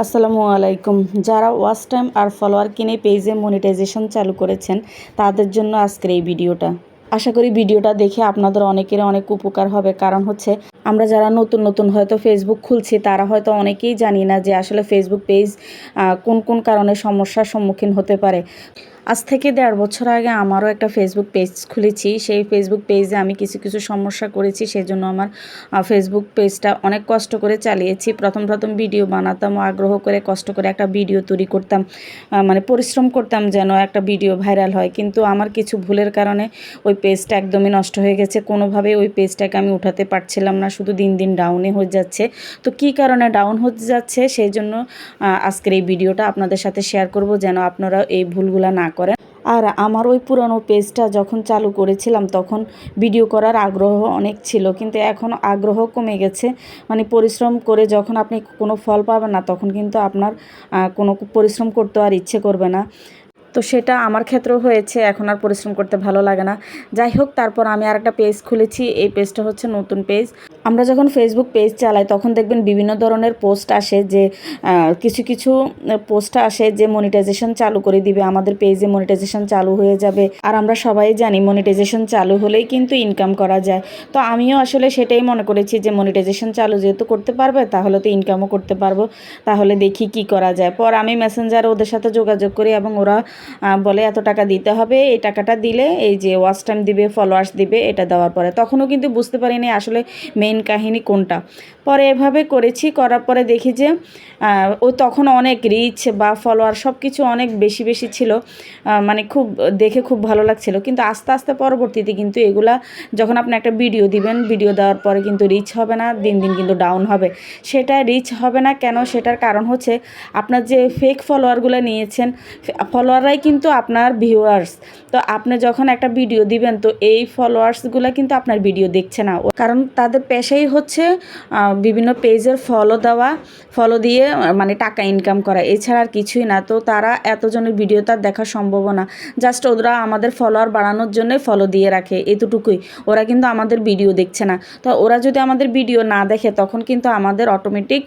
আসসালামু আলাইকুম। যারা ওয়াচ টাইম আর ফলোয়ার কিনে পেজে মনিটাইজেশন চালু করেছেন তাদের জন্য আজকের এই ভিডিওটা। আশা করি ভিডিওটা দেখে আপনাদের অনেকের অনেক উপকার হবে। কারণ হচ্ছে আমরা যারা নতুন হয়তো ফেসবুক খুলছি তারা হয়তো অনেকেই জানি না যে আসলে ফেসবুক পেজ কোন কোন কারণে সমস্যার সম্মুখীন হতে পারে। আজ থেকে 1.5 বছর আগে আমারও একটা ফেসবুক পেজ খুলেছি। সেই ফেসবুক পেজে আমি কিছু সমস্যা করেছি, সেজন্য আমার ফেসবুক পেজটা অনেক কষ্ট করে চালিয়েছি। প্রথম ভিডিও বানাতাম, আগ্রহ করে কষ্ট করে একটা ভিডিও তৈরি করতাম, মানে পরিশ্রম করতাম যেন একটা ভিডিও ভাইরাল হয়। কিন্তু আমার কিছু ভুলের কারণে ওই পেজটা একদমই নষ্ট হয়ে গেছে। কোনোভাবেই ওই পেজটাকে আমি উঠাতে পারছিলাম না, শুধু দিন ডাউনে হয়ে যাচ্ছে। তো কী কারণে ডাউন হতে যাচ্ছে সেই জন্য আজকের এই ভিডিওটা আপনাদের সাথে শেয়ার করব, যেন আপনারা এই ভুলগুলো না করেন। আর আমার ওই পুরনো পেজটা যখন চালু করেছিলাম তখন ভিডিও করার আগ্রহ অনেক ছিল, কিন্তু এখন আগ্রহ কমে গেছে। মানে পরিশ্রম করে যখন আপনি কোনো ফল পাবেন না তখন কিন্তু আপনার কোনো পরিশ্রম করতে আর ইচ্ছে করবে না। তো সেটা আমার ক্ষেত্রেও হয়েছে, এখন আর পরিশ্রম করতে ভালো লাগে না। যাই হোক, তারপর আমি আরেকটা পেজ খুলেছি। এই পেজটা হচ্ছে নতুন পেজ। আমরা যখন ফেসবুক পেজ চালাই তখন দেখবেন বিভিন্ন ধরনের পোস্ট আসে, যে কিছু পোস্ট আসে যে মনিটাইজেশন চালু করে দিবে, আমাদের পেজে মনিটাইজেশন চালু হয়ে যাবে। আর আমরা সবাই জানি মনিটাইজেশন চালু হলেই কিন্তু ইনকাম করা যায়। তো আমিও আসলে সেটাই মনে করেছি যে মনিটাইজেশন চালু যেহেতু করতে পারবে তাহলে তো ইনকামও করতে পারবো, তাহলে দেখি কি করা যায়। পর আমি মেসেঞ্জারে ওদের সাথে যোগাযোগ করি এবং ওরা বলে এত টাকা দিতে হবে, এই টাকাটা দিলে এই যে ওয়াচ টাইম দিবে, ফলোয়ার্স দিবে। এটা দেওয়ার পরে তখনও কিন্তু বুঝতে পারিনি আসলে মেইন কাহিনী কোনটা। পরে এভাবে করেছি, করার পরে দেখি যে ও তখন অনেক রিচ বা ফলোয়ার সব কিছু অনেক বেশি ছিল, মানে দেখে খুব ভালো লাগছিল। কিন্তু আস্তে পরবর্তীতে কিন্তু এগুলা যখন আপনি একটা ভিডিও দিবেন, ভিডিও দেওয়ার পরে কিন্তু রিচ হবে না, দিন কিন্তু ডাউন হবে। সেটা রিচ হবে না কেন? সেটার কারণ হচ্ছে আপনার যে ফেক ফলোয়ারগুলো নিয়েছেন, ফলোয়াররাই কিন্তু আপনার ভিউয়ার্স। তো আপনি যখন একটা ভিডিও দিবেন তো এই ফলোয়ার্সগুলো কিন্তু আপনার ভিডিও দেখছে না, কারণ তাদের পেশাই হচ্ছে বিভিন্ন পেজের ফলো দেওয়া, ফলো দিয়ে মানে টাকা ইনকাম করা, এছাড়া আর কিছুই না। তো তারা এতজনের ভিডিও তার দেখা সম্ভব না, জাস্ট ওরা আমাদের ফলোয়ার বাড়ানোর জন্যই ফলো দিয়ে রাখে, এতটুকুই। ওরা কিন্তু আমাদের ভিডিও দেখছে না। তো ওরা যদি আমাদের ভিডিও না দেখে তখন কিন্তু আমাদের অটোমেটিক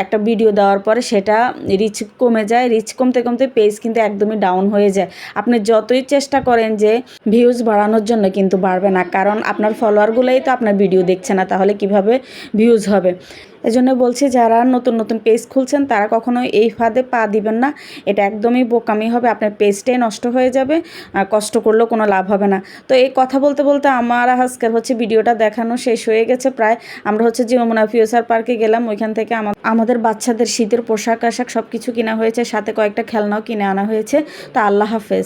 একটা ভিডিও দেওয়ার পরে সেটা রিচ কমে যায়। রিচ কমতে পেজ কিন্তু একদমই ডাউন হয়ে যায়। আপনি যতই চেষ্টা করেন যে ভিউজ বাড়ানোর জন্য, কিন্তু বাড়বে না, কারণ আপনার ফলোয়ারগুলোই তো আপনার ভিডিও দেখছে না, তাহলে কিভাবে ভিউজ হবে? এজন্য বলছি, যারা নতুন পেজ খুলছেন তারা কখনো এই ফাঁদে পা দিবেন না। এটা একদমই বোকামি হবে, আপনার পেজটাই নষ্ট হয়ে যাবে, কষ্ট করলেও কোনো লাভ হবে না। তো এই কথা বলতে আমার আজকের হচ্ছে ভিডিওটা দেখানো শেষ হয়ে গেছে প্রায়। আমরা হচ্ছে যমুনা ফিউচার পার্কে গেলাম, ওইখান থেকে আমাদের বাচ্চাদের শীতের পোশাক আশাক সব কিছু কেনা হয়েছে, সাথে কয়েকটা খেলনাও কিনে আনা হয়েছে। তো আল্লাহ হাফেজ।